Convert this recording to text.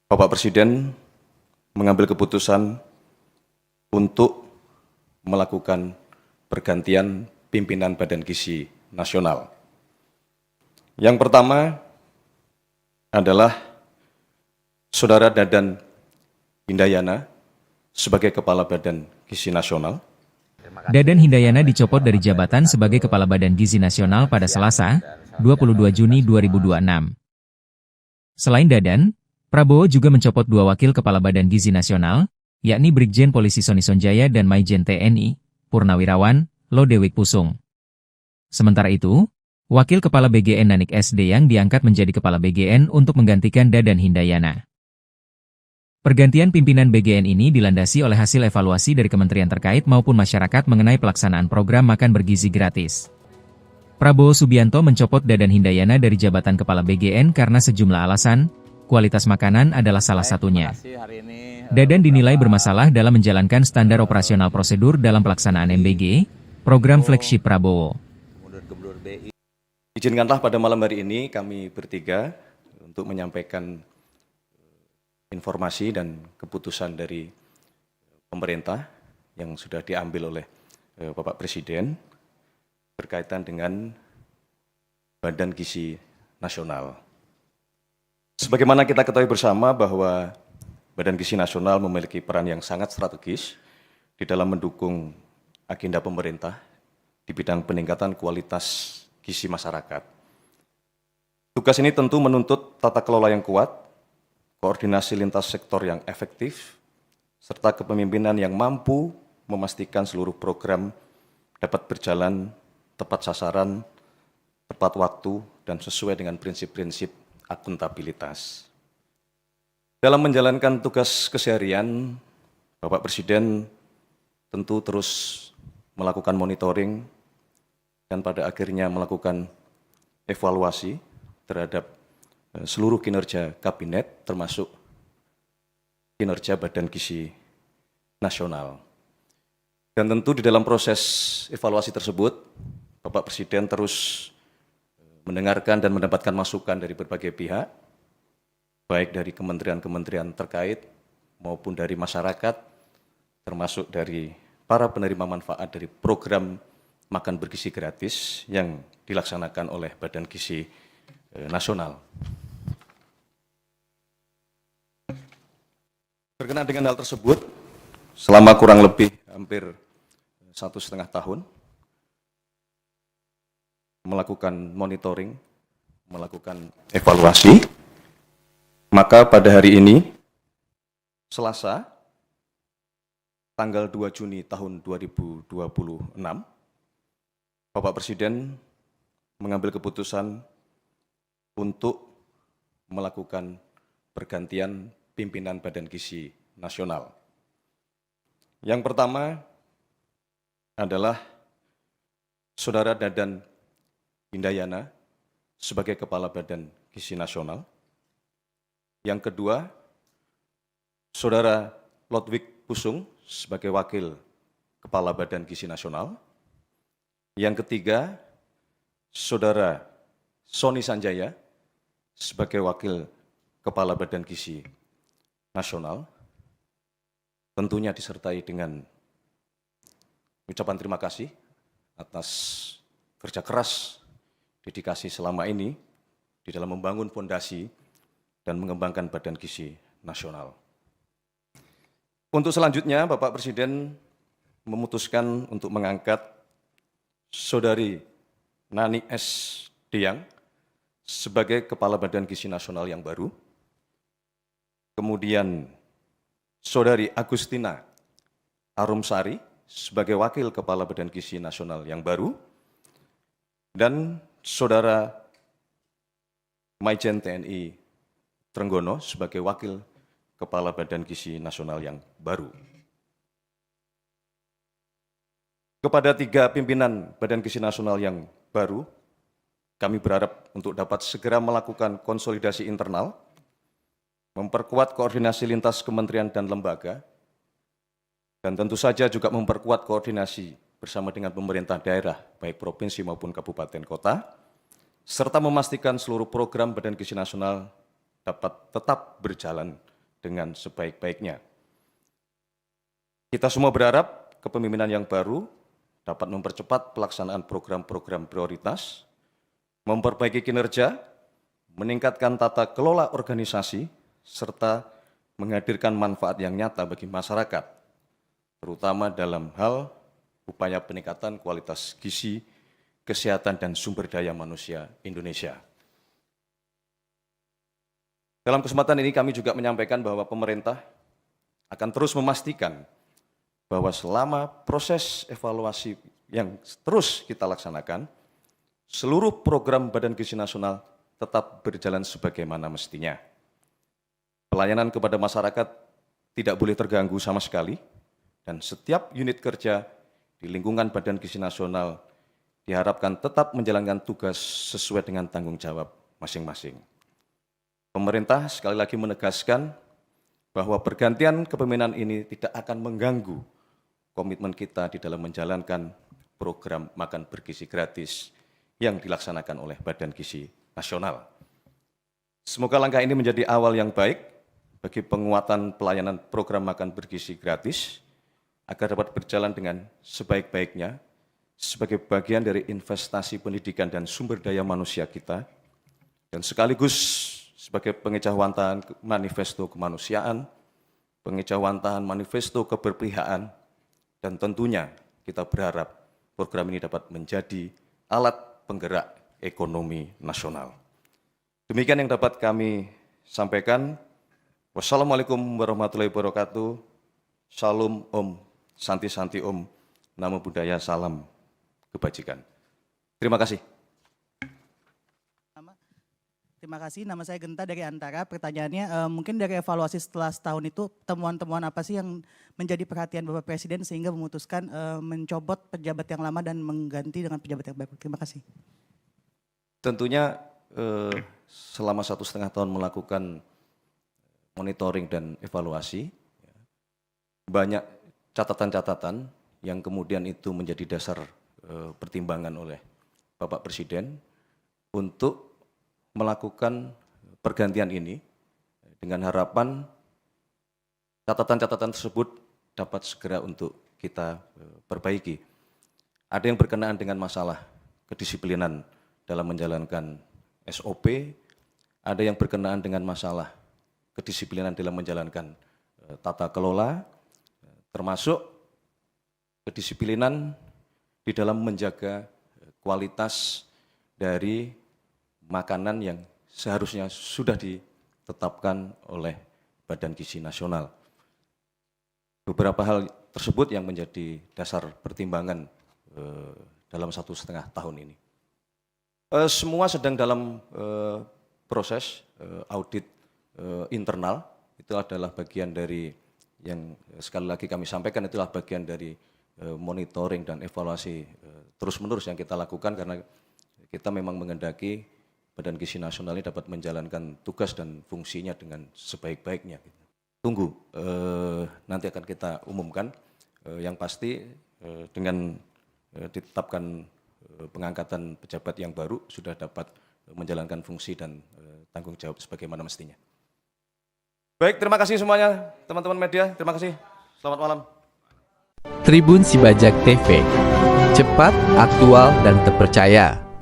Bapak Presiden mengambil keputusan untuk melakukan pergantian pimpinan Badan Gizi Nasional. Yang pertama adalah Saudara Dadan Hindayana sebagai Kepala Badan Gizi Nasional. Dadan Hindayana dicopot dari jabatan sebagai Kepala Badan Gizi Nasional pada Selasa, 22 Juni 2026. Selain Dadan, Prabowo juga mencopot dua wakil Kepala Badan Gizi Nasional, yakni Brigjen Polisi Sony Sonjaya dan Maijen TNI, Purnawirawan, Lodewijk Pusung. Sementara itu, Wakil Kepala BGN Nanik S. Deyang diangkat menjadi Kepala BGN untuk menggantikan Dadan Hindayana. Pergantian pimpinan BGN ini dilandasi oleh hasil evaluasi dari kementerian terkait maupun masyarakat mengenai pelaksanaan program makan bergizi gratis. Prabowo Subianto mencopot Dadan Hindayana dari jabatan Kepala BGN karena sejumlah alasan, kualitas makanan adalah salah satunya. Dadan dinilai bermasalah dalam menjalankan standar operasional prosedur dalam pelaksanaan MBG, program flagship Prabowo. Izinkanlah pada malam hari ini kami bertiga untuk menyampaikan informasi dan keputusan dari pemerintah yang sudah diambil oleh Bapak Presiden berkaitan dengan Badan Gizi Nasional. Sebagaimana kita ketahui bersama bahwa Badan Gizi Nasional memiliki peran yang sangat strategis di dalam mendukung agenda pemerintah di bidang peningkatan kualitas gizi masyarakat. Tugas ini tentu menuntut tata kelola yang kuat, koordinasi lintas sektor yang efektif, serta kepemimpinan yang mampu memastikan seluruh program dapat berjalan tepat sasaran, tepat waktu, dan sesuai dengan prinsip-prinsip akuntabilitas. Dalam menjalankan tugas keseharian, Bapak Presiden tentu terus melakukan monitoring dan pada akhirnya melakukan evaluasi terhadap seluruh kinerja kabinet termasuk kinerja Badan Gizi Nasional. Dan tentu di dalam proses evaluasi tersebut, Bapak Presiden terus mendengarkan dan mendapatkan masukan dari berbagai pihak, baik dari kementerian-kementerian terkait maupun dari masyarakat, termasuk dari para penerima manfaat dari program makan bergizi gratis yang dilaksanakan oleh Badan Gizi Nasional. Berkenaan dengan hal tersebut, selama kurang lebih hampir 1,5 tahun, melakukan monitoring, melakukan evaluasi, maka pada hari ini, Selasa, tanggal 2 Juni tahun 2026, Bapak Presiden mengambil keputusan untuk melakukan pergantian pimpinan Badan Gizi Nasional. Yang pertama adalah Saudara Dadan Hindayana sebagai Kepala Badan Gizi Nasional. Yang kedua, Saudara Lodewijk Pusung sebagai Wakil Kepala Badan Gizi Nasional. Yang ketiga, Saudara Sony Sanjaya sebagai Wakil Kepala Badan Gizi Nasional, tentunya disertai dengan ucapan terima kasih atas kerja keras, dedikasi selama ini di dalam membangun fondasi dan mengembangkan Badan Gizi Nasional. Untuk selanjutnya, Bapak Presiden memutuskan untuk mengangkat Saudari Nani S. Deyang sebagai Kepala Badan Gizi Nasional yang baru. Kemudian Saudari Agustina Arumsari sebagai Wakil Kepala Badan Gizi Nasional yang baru. Dan Saudara Maijen TNI Trenggono sebagai Wakil Kepala Badan Gizi Nasional yang baru. Kepada 3 pimpinan Badan Gizi Nasional yang baru, kami berharap untuk dapat segera melakukan konsolidasi internal, memperkuat koordinasi lintas kementerian dan lembaga, dan tentu saja juga memperkuat koordinasi bersama dengan pemerintah daerah, baik provinsi maupun kabupaten kota, serta memastikan seluruh program Badan Gizi Nasional dapat tetap berjalan dengan sebaik-baiknya. Kita semua berharap kepemimpinan yang baru dapat mempercepat pelaksanaan program-program prioritas, memperbaiki kinerja, meningkatkan tata kelola organisasi, serta menghadirkan manfaat yang nyata bagi masyarakat, terutama dalam hal upaya peningkatan kualitas gizi, kesehatan, dan sumber daya manusia Indonesia. Dalam kesempatan ini kami juga menyampaikan bahwa pemerintah akan terus memastikan bahwa selama proses evaluasi yang terus kita laksanakan, seluruh program Badan Gizi Nasional tetap berjalan sebagaimana mestinya. Pelayanan kepada masyarakat tidak boleh terganggu sama sekali, dan setiap unit kerja di lingkungan Badan Gizi Nasional diharapkan tetap menjalankan tugas sesuai dengan tanggung jawab masing-masing. Pemerintah sekali lagi menegaskan bahwa pergantian kepemimpinan ini tidak akan mengganggu komitmen kita di dalam menjalankan program makan bergizi gratis yang dilaksanakan oleh Badan Gizi Nasional. Semoga langkah ini menjadi awal yang baik bagi penguatan pelayanan program makan bergizi gratis agar dapat berjalan dengan sebaik-baiknya sebagai bagian dari investasi pendidikan dan sumber daya manusia kita, dan sekaligus sebagai pengejauhantahan manifesto kemanusiaan, pengejauhantahan manifesto keberpihakan, dan tentunya kita berharap program ini dapat menjadi alat penggerak ekonomi nasional. Demikian yang dapat kami sampaikan. Wassalamualaikum warahmatullahi wabarakatuh. Shalom Om, Santi Santi Om, Namo Buddhaya, salam kebajikan. Terima kasih. Terima kasih, nama saya Genta dari Antara. Pertanyaannya, mungkin dari evaluasi setelah setahun itu, temuan-temuan apa sih yang menjadi perhatian Bapak Presiden sehingga memutuskan mencopot pejabat yang lama dan mengganti dengan pejabat yang baru? Terima kasih. Tentunya selama 1,5 tahun melakukan monitoring dan evaluasi, banyak catatan-catatan yang kemudian itu menjadi dasar pertimbangan oleh Bapak Presiden untuk melakukan pergantian ini dengan harapan catatan-catatan tersebut dapat segera untuk kita perbaiki. Ada yang berkenaan dengan masalah kedisiplinan dalam menjalankan SOP, ada yang berkenaan dengan masalah kedisiplinan dalam menjalankan tata kelola, termasuk kedisiplinan di dalam menjaga kualitas dari makanan yang seharusnya sudah ditetapkan oleh Badan Gizi Nasional. Beberapa hal tersebut yang menjadi dasar pertimbangan dalam 1,5 tahun ini. Semua sedang dalam proses audit internal, itu adalah bagian dari yang sekali lagi kami sampaikan, itulah bagian dari monitoring dan evaluasi terus-menerus yang kita lakukan karena kita memang menghendaki Badan Gizi Nasional ini dapat menjalankan tugas dan fungsinya dengan sebaik-baiknya. Tunggu, nanti akan kita umumkan. Yang pasti dengan ditetapkan pengangkatan pejabat yang baru sudah dapat menjalankan fungsi dan tanggung jawab sebagaimana mestinya. Baik, terima kasih semuanya teman-teman media. Terima kasih. Selamat malam. Tribun Sibajak TV, cepat, aktual, dan terpercaya.